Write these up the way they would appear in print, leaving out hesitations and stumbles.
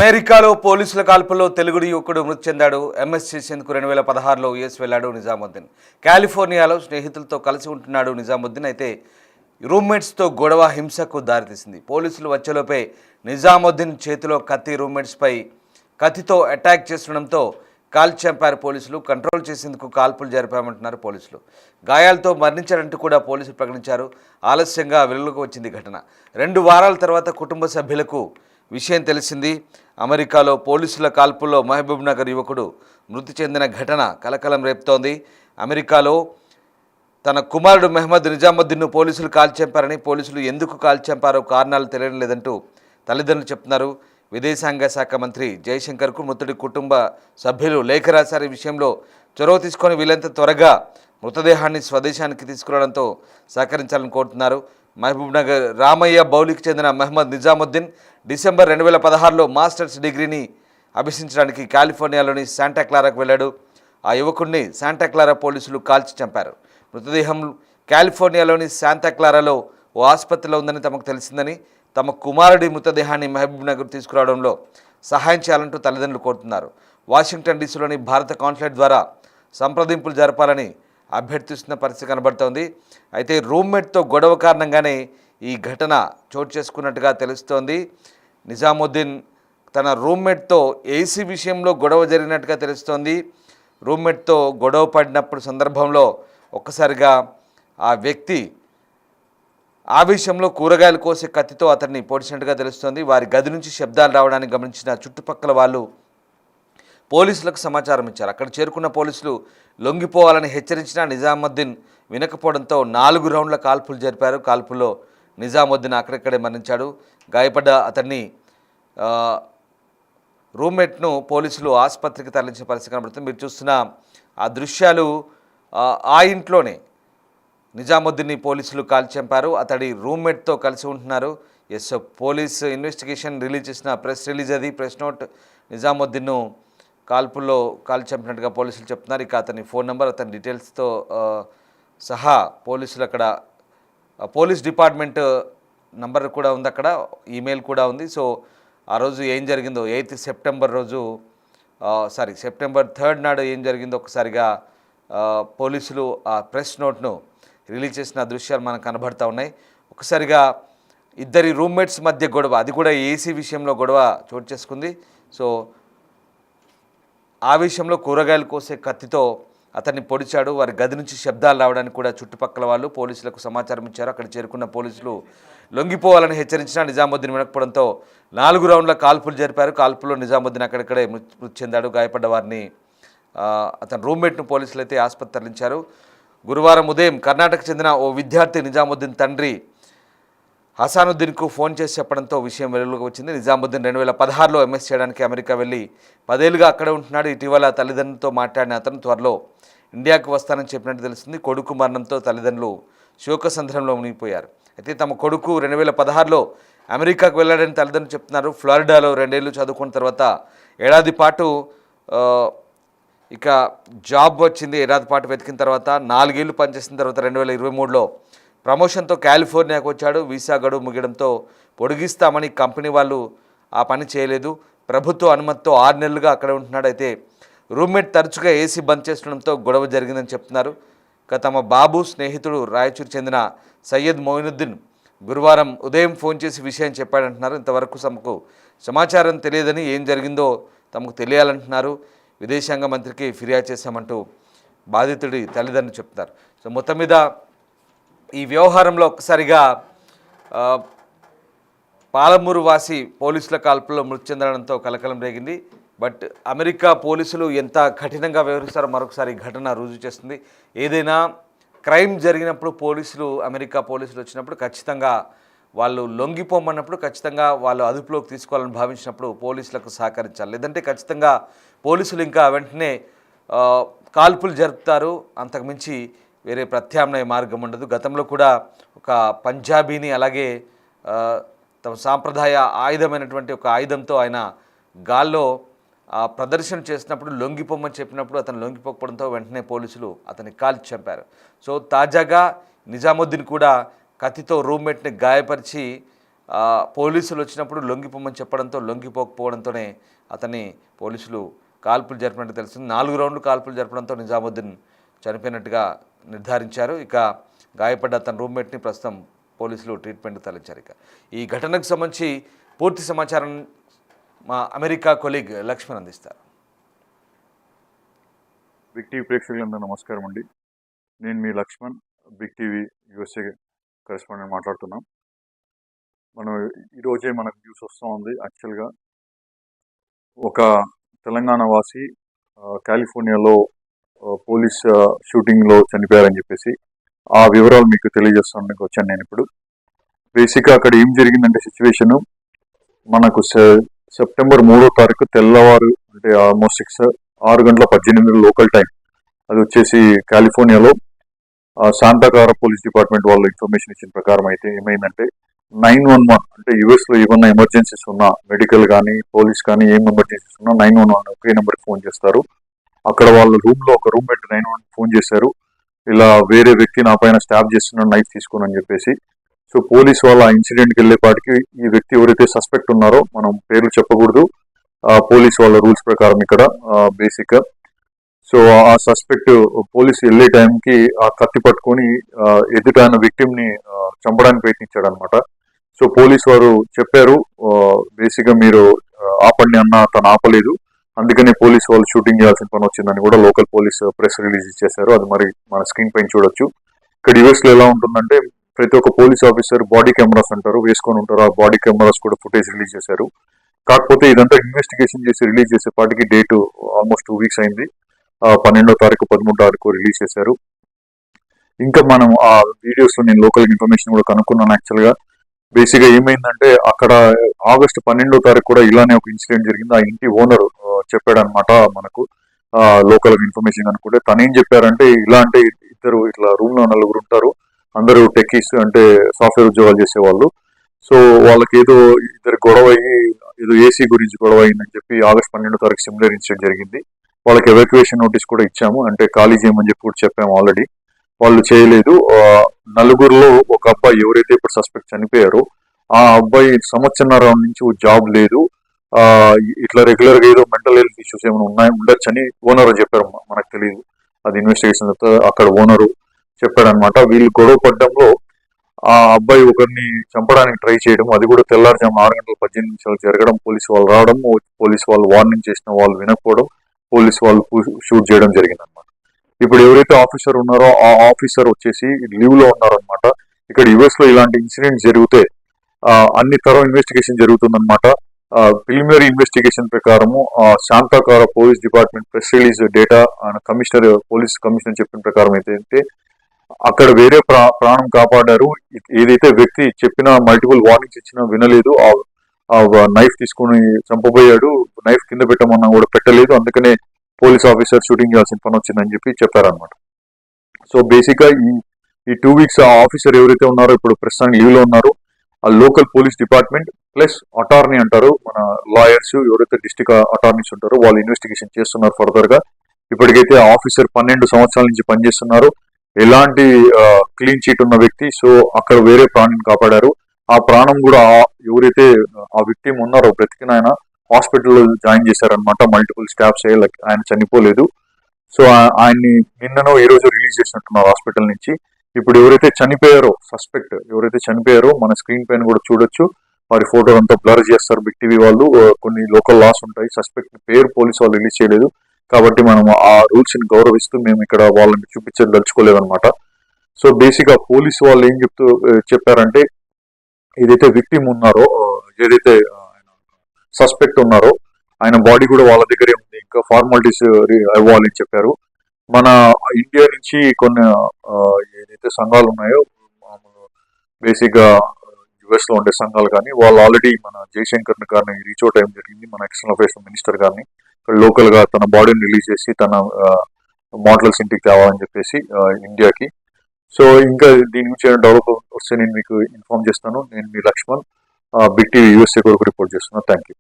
అమెరికాలో పోలీసుల కాల్పుల్లో తెలుగు యువకుడు మృతి చెందాడు. ఎంఎస్ చేసేందుకు 2016లో యుఎస్ వెళ్లాడు నిజాముద్దీన్. కాలిఫోర్నియాలో స్నేహితులతో కలిసి ఉంటున్నాడు నిజాముద్దీన్. అయితే రూమ్మేట్స్తో గొడవ హింసకు దారితీసింది. పోలీసులు వచ్చేలోపే నిజాముద్దీన్ చేతిలో కత్తి రూమ్మేట్స్పై కత్తితో అటాక్ చేస్తుండడంతో కాల్చి చంపారు పోలీసులు. కంట్రోల్ చేసేందుకు కాల్పులు జరిపామంటున్నారు పోలీసులు. గాయాలతో మరణించారంటూ కూడా పోలీసులు ప్రకటించారు. ఆలస్యంగా వెలుగులోకి వచ్చింది ఘటన. 2 వారాల తర్వాత కుటుంబ సభ్యులకు విషయం తెలిసింది. అమెరికాలో పోలీసుల కాల్పుల్లో మహబూబ్ నగర్ యువకుడు మృతి చెందిన ఘటన కలకలం రేపుతోంది. అమెరికాలో తన కుమారుడు మెహమ్మద్ నిజాముద్దీన్ను పోలీసులు కాల్చంపారని, పోలీసులు ఎందుకు కాల్చంపారో కారణాలు తెలియడం లేదంటూ తల్లిదండ్రులు చెప్తున్నారు. విదేశాంగ శాఖ మంత్రి జయశంకర్కు మృతుడి కుటుంబ సభ్యులు లేఖ రాశారు. ఈ విషయంలో చొరవ తీసుకొని వీలంత త్వరగా మృతదేహాన్ని స్వదేశానికి తీసుకురావడంతో సహకరించాలని కోరుతున్నారు. మహబూబ్ నగర్ రామయ్య బౌలికి చెందిన మహమ్మద్ నిజాముద్దీన్ డిసెంబర్ 2016లో మాస్టర్స్ డిగ్రీని అభ్యసించడానికి కాలిఫోర్నియాలోని శాంటా క్లారాకు వెళ్ళాడు. ఆ యువకుడిని శాంటా క్లారా పోలీసులు కాల్చి చంపారు. మృతదేహం కాలిఫోర్నియాలోని శాంటా క్లారాలో ఓ ఆసుపత్రిలో ఉందని తమకు తెలిసిందని, తమ కుమారుడి మృతదేహాన్ని మహబూబ్ నగర్ తీసుకురావడంలో సహాయం చేయాలంటూ తల్లిదండ్రులు కోరుతున్నారు. వాషింగ్టన్ డీసీలోని భారత కాన్సులేట్ ద్వారా సంప్రదింపులు జరపాలని అభ్యర్థిస్తున్న పరిస్థితి కనబడుతోంది. అయితే రూమ్మేట్తో గొడవ కారణంగానే ఈ ఘటన చోటు చేసుకున్నట్టుగా తెలుస్తోంది. నిజాముద్దీన్ తన రూమ్మేట్తో ఏసీ విషయంలో గొడవ జరిగినట్టుగా తెలుస్తోంది. రూమ్మేట్తో గొడవ పడినప్పుడు సందర్భంలో ఒక్కసారిగా ఆ వ్యక్తి ఆవేశంలో కూరగాయలు కోసే కత్తితో అతన్ని పొడిచినట్టుగా తెలుస్తోంది. వారి గది నుంచి శబ్దాలు రావడానికి గమనించిన చుట్టుపక్కల వాళ్ళు పోలీసులకు సమాచారం ఇచ్చారు. అక్కడ చేరుకున్న పోలీసులు లొంగిపోవాలని హెచ్చరించినా నిజాముద్దీన్ వినకపోవడంతో 4 రౌండ్ల కాల్పులు జరిపారు. కాల్పుల్లో నిజాముద్దీన్ అక్కడెక్కడే మరణించాడు. గాయపడ్డ అతన్ని రూమ్మేట్ను పోలీసులు ఆసుపత్రికి తరలించిన పరిస్థితి కనబడుతుంది. మీరు చూస్తున్న ఆ దృశ్యాలు ఆ ఇంట్లోనే నిజాముద్దీన్ని పోలీసులు కాల్చి చంపారు. అతడి రూమ్మేట్తో కలిసి ఉంటున్నారు. పోలీస్ ఇన్వెస్టిగేషన్ రిలీజ్ చేసిన ప్రెస్ రిలీజ్ అది, ప్రెస్ నోట్. నిజాముద్దీన్ను కాల్పుల్లో కాల్చి చంపినట్టుగా పోలీసులు చెప్తున్నారు. ఇక అతని ఫోన్ నెంబర్, అతని డీటెయిల్స్తో సహా పోలీసులు అక్కడ పోలీస్ డిపార్ట్మెంట్ నంబర్ కూడా ఉంది, అక్కడ ఈమెయిల్ కూడా ఉంది. సో ఆ రోజు ఏం జరిగిందో 8 సెప్టెంబర్ రోజు సెప్టెంబర్ 3 నాడు ఏం జరిగిందో ఒకసారిగా పోలీసులు ఆ ప్రెస్ నోట్ను రిలీజ్ చేసిన దృశ్యాలు మనకు కనబడుతూ ఉన్నాయి. ఒకసారిగా ఇద్దరి రూమ్మేట్స్ మధ్య గొడవ, అది కూడా ఏసీ విషయంలో గొడవ చోటు చేసుకుంది. సో ఆ విషయంలో కూరగాయలు కోసే కత్తితో అతన్ని పొడిచాడు. వారి గది నుంచి శబ్దాలు రావడానికి కూడా చుట్టుపక్కల వాళ్ళు పోలీసులకు సమాచారం ఇచ్చారు. అక్కడ చేరుకున్న పోలీసులు లొంగిపోవాలని హెచ్చరించినా నిజాముద్దీన్ వినకపోవడంతో 4 రౌండ్ల కాల్పులు జరిపారు. కాల్పుల్లో నిజాముద్దీన్ అక్కడిక్కడే మృతి చెందాడు. గాయపడ్డ వారిని అతని రూమ్మేట్ను పోలీసులు అయితే ఆసుపత్రి తరలించారు. గురువారం ఉదయం కర్ణాటక చెందిన ఓ విద్యార్థి నిజాముద్దీన్ తండ్రి హసానుద్దీన్కు ఫోన్ చేసి చెప్పడంతో విషయం వెలుగులోకి వచ్చింది. నిజాముద్దీన్ 2016లో ఎంఎస్ చేయడానికి అమెరికా వెళ్ళి 10 ఏళ్లుగా అక్కడే ఉంటున్నాడు. ఇటీవల తల్లిదండ్రులతో మాట్లాడిన అతను త్వరలో ఇండియాకు వస్తానని చెప్పినట్టు తెలిసింది. కొడుకు మరణంతో తల్లిదండ్రులు శోకసంద్రంలో మునిగిపోయారు. అయితే తమ కొడుకు 2016లో అమెరికాకు వెళ్ళాడని తల్లిదండ్రులు చెప్తున్నారు. ఫ్లోరిడాలో 2 ఏళ్ళు చదువుకున్న తర్వాత ఏడాది పాటు ఇక జాబ్ వచ్చింది. ఏడాది పాటు వెతికిన తర్వాత 4 ఏళ్ళు పనిచేసిన తర్వాత 2023లో ప్రమోషన్తో కాలిఫోర్నియాకు వచ్చాడు. వీసా గడువు ముగియడంతో పొడిగిస్తామని కంపెనీ వాళ్ళు ఆ పని చేయలేదు. ప్రభుత్వ అనుమతితో 6 నెలలుగా అక్కడే ఉంటున్నాడు. అయితే రూమ్మేట్ తరచుగా ఏసీ బంద్ చేస్తుండడంతో గొడవ జరిగిందని చెప్తున్నారు. ఇక తమ బాబు స్నేహితుడు రాయచూరు చెందిన సయ్యద్ మొయినుద్దీన్ గురువారం ఉదయం ఫోన్ చేసి విషయం చెప్పాడంటున్నారు. ఇంతవరకు తమకు సమాచారం తెలియదని, ఏం జరిగిందో తమకు తెలియాలంటున్నారు. విదేశాంగ మంత్రికి ఫిర్యాదు చేశామంటూ బాధితుడి తల్లిదండ్రులు చెప్తున్నారు. సో మొత్తం మీద ఈ వ్యవహారంలో ఒక్కసారిగా పాలమూరు వాసి పోలీసుల కాల్పుల్లో మృతి చెందడంతో కలకలం రేగింది. బట్ అమెరికా పోలీసులు ఎంత కఠినంగా వ్యవహరిస్తారో మరొకసారి ఘటన రుజువు చేస్తుంది. ఏదైనా క్రైమ్ జరిగినప్పుడు అమెరికా పోలీసులు వచ్చినప్పుడు ఖచ్చితంగా వాళ్ళు లొంగిపోమన్నప్పుడు, ఖచ్చితంగా వాళ్ళు అదుపులోకి తీసుకోవాలని భావించినప్పుడు పోలీసులకు సహకరించాలి. లేదంటే ఖచ్చితంగా పోలీసులు ఇంకా వెంటనే కాల్పులు జరుపుతారు. అంతకుమించి వేరే ప్రత్యామ్నాయ మార్గం ఉండదు. గతంలో కూడా ఒక పంజాబీని అలాగే తమ సాంప్రదాయ ఆయుధమైనటువంటి ఒక ఆయుధంతో ఆయన గాల్లో ప్రదర్శన చేసినప్పుడు లొంగిపోమని చెప్పినప్పుడు అతను లొంగిపోకపోవడంతో వెంటనే పోలీసులు అతన్ని కాల్చి చంపారు. సో తాజాగా నిజాముద్దీన్ కూడా కత్తితో రూమ్మేట్ని గాయపరిచి పోలీసులు వచ్చినప్పుడు లొంగిపోమని చెప్పడంతో లొంగిపోకపోవడంతోనే అతన్ని పోలీసులు కాల్పులు జరిపినట్టు తెలుస్తుంది. 4 రౌండ్లు కాల్పులు జరపడంతో నిజాముద్దీన్ చనిపోయినట్టుగా నిర్ధారించారు. ఇక గాయపడ్డ తన రూమ్మేట్ని ప్రస్తుతం పోలీసులు ట్రీట్మెంట్ తరలించారు. ఇక ఈ ఘటనకు సంబంధించి పూర్తి సమాచారం మా అమెరికా కొలీగ్ లక్ష్మణ్ అందిస్తారు. బిగ్ టీవీ ప్రేక్షకులందరూ నమస్కారం అండి. నేను మీ Lakshman, big TV USA correspondent మాట్లాడుతున్నాం. మనం ఈరోజే మనకు న్యూస్ వస్తూ ఉంది. యాక్చువల్గా ఒక తెలంగాణ వాసి కాలిఫోర్నియాలో పోలీస్ షూటింగ్లో చనిపోయారని చెప్పేసి ఆ వివరాలు మీకు తెలియజేస్తానికి వచ్చాను నేను ఇప్పుడు. బేసిక్గా అక్కడ ఏం జరిగిందంటే సిచ్యువేషను మనకు సెప్టెంబర్ 3వ తారీఖు తెల్లవారు అంటే ఆల్మోస్ట్ 6:18 లోకల్ టైం. అది వచ్చేసి కాలిఫోర్నియాలో శాంతాకారా పోలీస్ డిపార్ట్మెంట్ వాళ్ళు ఇన్ఫర్మేషన్ ఇచ్చిన ప్రకారం అయితే ఏమైందంటే 911 అంటే యుఎస్లో ఏమన్నా ఎమర్జెన్సీస్ ఉన్నా, మెడికల్ కానీ పోలీస్ కానీ ఏం ఎమర్జెన్సీస్ ఉన్నా 911 ఒకే నెంబర్కి ఫోన్ చేస్తారు. అక్కడ వాళ్ళ రూమ్లో ఒక రూమ్మేట్ 911 ఫోన్ చేశారు, ఇలా వేరే వ్యక్తి నా పైన స్టాప్ చేస్తున్న నైఫ్ తీసుకుని అని చెప్పేసి. సో పోలీస్ వాళ్ళ ఇన్సిడెంట్కి వెళ్ళేపాటికి ఈ వ్యక్తి ఎవరైతే సస్పెక్ట్ ఉన్నారో, మనం పేర్లు చెప్పకూడదు పోలీస్ వాళ్ళ రూల్స్ ప్రకారం ఇక్కడ బేసిక్గా. సో ఆ సస్పెక్ట్ పోలీసు వెళ్ళే టైంకి ఆ కత్తి పట్టుకొని ఎదుటైన విక్టిమ్ని చంపడానికి ప్రయత్నించాడు అనమాట. సో పోలీస్ వారు చెప్పారు బేసిక్గా మీరు ఆపండి అన్న, తను ఆపలేదు, అందుకనే పోలీస్ వాళ్ళు షూటింగ్ చేయాల్సిన పని వచ్చిందని కూడా లోకల్ పోలీస్ ప్రెస్ రిలీజ్ చేశారు. అది మరి మన స్క్రీన్ పైన చూడొచ్చు. ఇక్కడ యూఎస్లో ఎలా ఉంటుందంటే ప్రతి ఒక్క పోలీస్ ఆఫీసర్ బాడీ కెమెరాస్ అంటారు వేసుకొని ఉంటారు. ఆ బాడీ కెమెరాస్ కూడా ఫుటేజ్ రిలీజ్ చేశారు. కాకపోతే ఇదంతా ఇన్వెస్టిగేషన్ చేసి రిలీజ్ చేసేపాటికి డేటు ఆల్మోస్ట్ 2 వీక్స్ అయింది. 12వ తారీఖు 13వ తారీఖు రిలీజ్ చేశారు. ఇంకా మనం ఆ వీడియోస్ లో నేను లోకల్ ఇన్ఫర్మేషన్ కూడా కనుక్కున్నాను. యాక్చువల్గా బేసిక్గా ఏమైందంటే అక్కడ ఆగస్టు 12వ తారీఖు కూడా ఇలానే ఒక ఇన్సిడెంట్ జరిగింది. ఆ ఇంటి ఓనర్ చెప్పాడనమాట మనకు లోకల్ ఇన్ఫర్మేషన్ కనుక్కుంటే. తను ఏం చెప్పారంటే ఇలా అంటే ఇద్దరు ఇట్లా రూమ్ లో 4 ఉంటారు, అందరూ టెక్కీస్ అంటే సాఫ్ట్వేర్ ఉద్యోగాలు చేసేవాళ్ళు. సో వాళ్ళకి ఏదో ఇద్దరు గొడవ అయ్యి ఏదో ఏసీ గురించి గొడవ అయిందని చెప్పి ఆగస్టు 12వ తారీఖు సిమిలర్ ఇన్సిడెంట్ జరిగింది. వాళ్ళకి ఎవాక్యుయేషన్ నోటీస్ కూడా ఇచ్చాము, అంటే ఖాళీ చేయమని చెప్పి కూడా చెప్పాము ఆల్రెడీ. వాళ్ళు చేయలేదు. 4గురిలో ఒక అబ్బాయి ఎవరైతే ఇప్పుడు సస్పెక్ట్ చనిపోయారో ఆ అబ్బాయి సంవత్సరాల నుంచి జాబ్ లేదు, ఇట్లా రెగ్యులర్ గా ఏదో మెంటల్ హెల్త్ ఇష్యూస్ ఏమైనా ఉండొచ్చని ఓనర్ చెప్పారు. మనకు తెలియదు, అది ఇన్వెస్టిగేషన్ అక్కడ ఓనరు చెప్పాడనమాట. వీళ్ళు గొడవ పడ్డంలో ఆ అబ్బాయి ఒకరిని చంపడానికి ట్రై చేయడం, అది కూడా తెల్లారుజాము 6:18 జరగడం, పోలీసు వాళ్ళు రావడం, పోలీసు వాళ్ళు వార్నింగ్ చేసిన వాళ్ళు వినకపోవడం, పోలీసు వాళ్ళు షూట్ చేయడం జరిగింది అనమాట. ఇప్పుడు ఎవరైతే ఆఫీసర్ ఉన్నారో ఆ ఆఫీసర్ వచ్చేసి లీవ్ లో ఉన్నారనమాట. ఇక్కడ యుఎస్ లో ఇలాంటి ఇన్సిడెంట్ జరిగితే అన్ని తరం ఇన్వెస్టిగేషన్ జరుగుతుందన్నమాట. ప్రిలిమినరీ ఇన్వెస్టిగేషన్ ప్రకారము Santa Clara police department press release data commissioner police commissioner చెప్పిన ప్రకారం అయితే అక్కడ వేరే ప్రాణం కాపాడారు. ఏదైతే వ్యక్తి చెప్పిన మల్టిపుల్ వార్నింగ్స్ ఇచ్చినా వినలేదు, నైఫ్ తీసుకుని చంపబోయాడు, నైఫ్ కింద పెట్టమన్నా కూడా పెట్టలేదు, అందుకనే పోలీస్ ఆఫీసర్ షూటింగ్ చేయాల్సిన పని వచ్చిందని చెప్పి చెప్పారనమాట. సో బేసిక్గా ఈ 2 వీక్స్ ఆ ఆఫీసర్ ఎవరైతే ఉన్నారో ఇప్పుడు ప్రస్తుతానికి లీవ్ లో ఉన్నారు, ఆ local police department plus attorney అంటారు, మన లాయర్స్ ఎవరైతే డిస్ట్రిక్ట్ అటార్నీస్ ఉంటారో వాళ్ళు ఇన్వెస్టిగేషన్ చేస్తున్నారు ఫర్దర్ గా. ఇప్పటికైతే ఆఫీసర్ 12 సంవత్సరాల నుంచి పనిచేస్తున్నారు, ఎలాంటి క్లీన్ చీట్ ఉన్న వ్యక్తి. సో అక్కడ వేరే ప్రాణిని కాపాడారు. ఆ ప్రాణం కూడా ఎవరైతే ఆ విక్టిమ్ ఉన్నారో బ్రతికిన ఆయన హాస్పిటల్లో జాయిన్ చేశారనమాట. మల్టిపుల్ స్టాఫ్స్ ఆయన చనిపోలేదు. సో ఆయన్ని నిన్ననో ఈ రోజు రిలీజ్ చేసినట్టున్నారు హాస్పిటల్ నుంచి. ఇప్పుడు ఎవరైతే చనిపోయారో సస్పెక్ట్ ఎవరైతే చనిపోయారో మన స్క్రీన్ పైన కూడా చూడొచ్చు, వారి ఫోటో అంతా బ్లర్ చేస్తారు బిగ్ టీవీ వాళ్ళు. కొన్ని లోకల్ లాస్ ఉంటాయి, సస్పెక్ట్ పేరు పోలీసు వాళ్ళు రిలీజ్ చేయలేదు కాబట్టి మనం ఆ రూల్స్ ని గౌరవిస్తూ మేము ఇక్కడ వాళ్ళని చూపించదలుచుకోలేదన్నమాట. సో బేసిక్ గా పోలీసు వాళ్ళు ఏం చెప్పారంటే ఏదైతే విక్టిమ్ ఉన్నారో, ఏదైతే సస్పెక్ట్ ఉన్నారో ఆయన బాడీ కూడా వాళ్ళ దగ్గరే ఉంది, ఇంకా ఫార్మాలిటీస్ అవ్వాలని చెప్పారు. మన ఇండియా నుంచి కొన్ని ఏదైతే సంఘాలు ఉన్నాయో బేసిక్ గా యుఎస్ లో ఉండే సంఘాలు కానీ వాళ్ళు ఆల్రెడీ మన జయశంకర్ గారిని రీచ్ అవుట్ అయ్యడం జరిగింది, మన ఎక్స్టర్నల్ అఫైర్స్ మినిస్టర్ గారిని. లోకల్ గా తన బాడీని రిలీజ్ చేసి తన మోడల్స్ ఇంటికి తేవాలని చెప్పేసి ఇండియాకి. సో ఇంకా దీని గురించి డెవలప్ వస్తే నేను మీకు ఇన్ఫార్మ్ చేస్తాను. నేను మీ లక్ష్మణ్, బిగ్ టీవీ యూఎస్ఏ కొరకు రిపోర్ట్ చేస్తున్నాను. Thank you.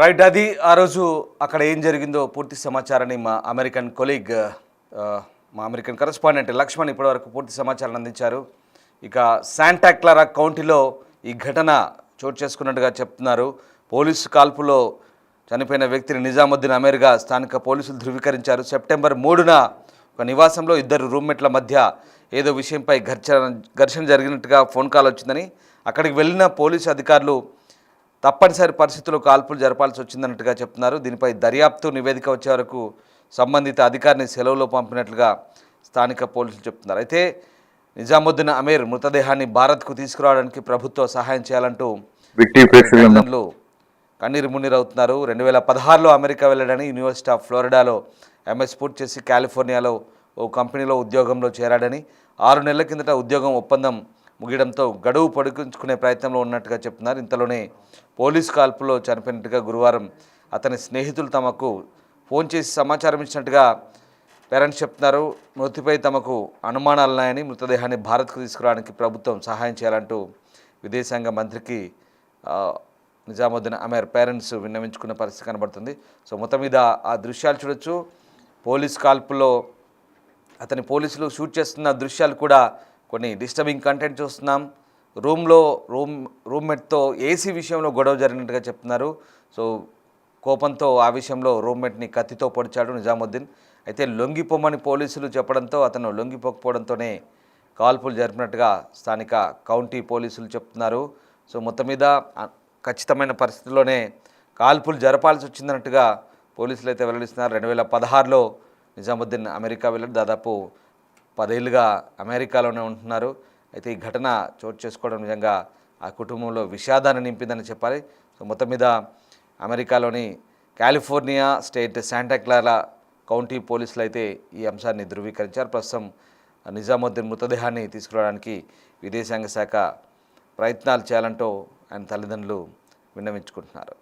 రైట్, అది ఆ రోజు అక్కడ ఏం జరిగిందో పూర్తి సమాచారాన్ని మా అమెరికన్ కొలీగ్, మా అమెరికన్ కరెస్పాండెంట్ లక్ష్మణ్ ఇప్పటివరకు పూర్తి సమాచారాన్ని అందించారు. ఇక శాంటా క్లారా కౌంటీలో ఈ ఘటన చోటు చేసుకున్నట్టుగా చెప్తున్నారు. పోలీసు కాల్పులో చనిపోయిన వ్యక్తిని నిజాముద్దీన్ అమీర్గా స్థానిక పోలీసులు ధృవీకరించారు. సెప్టెంబర్ 3న ఒక నివాసంలో ఇద్దరు రూమ్మేట్ల మధ్య ఏదో విషయంపై ఘర్షణ జరిగినట్టుగా ఫోన్ కాల్ వచ్చిందని, అక్కడికి వెళ్ళిన పోలీసు అధికారులు తప్పనిసరి పరిస్థితుల్లో కాల్పులు జరపాల్సి వచ్చిందన్నట్టుగా చెప్తున్నారు. దీనిపై దర్యాప్తు నివేదిక వచ్చే వరకు సంబంధిత అధికారిని సెలవులో పంపినట్లుగా స్థానిక పోలీసులు చెప్తున్నారు. అయితే నిజాముద్దీన్ అమీర్ మృతదేహాన్ని భారత్కు తీసుకురావడానికి ప్రభుత్వం సహాయం చేయాలంటూ తల్లిదండ్రులు కన్నీరు మున్నీరవుతున్నారు. 2016లో అమెరికా వెళ్ళాడని, యూనివర్సిటీ ఆఫ్ ఫ్లోరిడాలో ఎంఎస్ పూర్తి చేసి కాలిఫోర్నియాలో ఓ కంపెనీలో ఉద్యోగంలో చేరాడని, 6 నెలల కిందట ఉద్యోగం ఒప్పందం ముగియడంతో గడువు పొడిగించుకునే ప్రయత్నంలో ఉన్నట్టుగా చెప్తున్నారు. ఇంతలోనే పోలీసు కాల్పులో చనిపోయినట్టుగా గురువారం అతని స్నేహితులు తమకు ఫోన్ చేసి సమాచారం ఇచ్చినట్టుగా పేరెంట్స్ చెప్తున్నారు. మృతిపై తమకు అనుమానాలున్నాయని, మృతదేహాన్ని భారత్కు తీసుకురావడానికి ప్రభుత్వం సహాయం చేయాలంటూ విదేశాంగ మంత్రికి నిజాముద్దీన్ అమీర్ పేరెంట్స్ విన్నవించుకున్న పరిస్థితి కనబడుతుంది. సో మొత్తం మీద ఆ దృశ్యాలు చూడొచ్చు. పోలీస్ కాల్పులో అతని పోలీసులు షూట్ చేస్తున్న దృశ్యాలు కూడా కొన్ని డిస్టర్బింగ్ కంటెంట్ చూస్తున్నాం. రూమ్మేట్తో ఏసీ విషయంలో గొడవ జరిగినట్టుగా చెప్తున్నారు. సో కోపంతో ఆ విషయంలో రూమ్మేట్ని కత్తితో పొడిచాడు నిజాముద్దీన్. అయితే లొంగిపోమని పోలీసులు చెప్పడంతో అతను లొంగిపోకపోవడంతోనే కాల్పులు జరిపినట్టుగా స్థానిక కౌంటీ పోలీసులు చెప్తున్నారు. సో మొత్తం మీద ఖచ్చితమైన పరిస్థితుల్లోనే కాల్పులు జరపాల్సి వచ్చిందన్నట్టుగా పోలీసులు అయితే వెల్లడిస్తున్నారు. 2016లో నిజాముద్దీన్ అమెరికా వెళ్ళాడు. దాదాపు 10 ఏళ్ళుగా అమెరికాలోనే ఉంటున్నారు. అయితే ఈ ఘటన చోటు చేసుకోవడం నిజంగా ఆ కుటుంబంలో విషాదాన్ని నింపిందని చెప్పాలి. సో మొత్తం మీద అమెరికాలోని California state Santa Clara county పోలీసులు అయితే ఈ అంశాన్ని ధృవీకరించారు. ప్రస్తుతం నిజాముద్దీన్ మృతదేహాన్ని తీసుకురావడానికి విదేశాంగ శాఖ ప్రయత్నాలు చేయాలంటూ ఆయన తల్లిదండ్రులు విన్నవించుకుంటున్నారు.